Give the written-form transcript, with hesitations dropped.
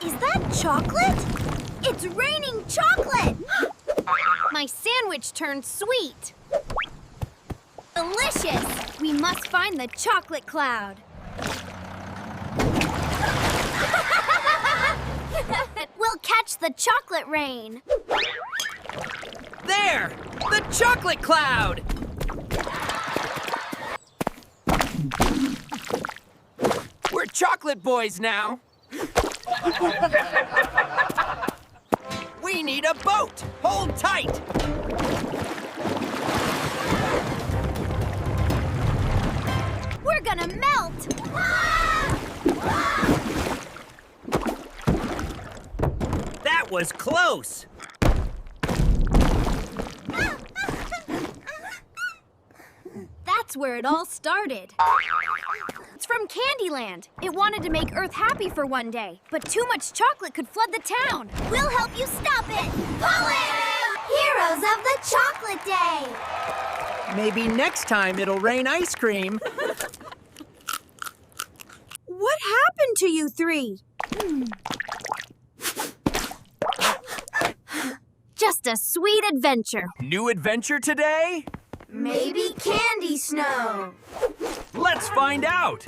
Is that chocolate? It's raining chocolate! My sandwich turned sweet. Delicious! We must find the chocolate cloud. We'll catch the chocolate rain. There! The chocolate cloud! We're chocolate boys now. We need a boat! Hold tight! We're gonna melt! That was close! That's where it all started. It's from Candyland. It wanted to make Earth happy for one day, but too much chocolate could flood the town. We'll help you stop it! Pull it! Heroes of the Chocolate Day! Maybe next time it'll rain ice cream. What happened to you three? Just a sweet adventure. New adventure today? Maybe candy snow. Let's find out!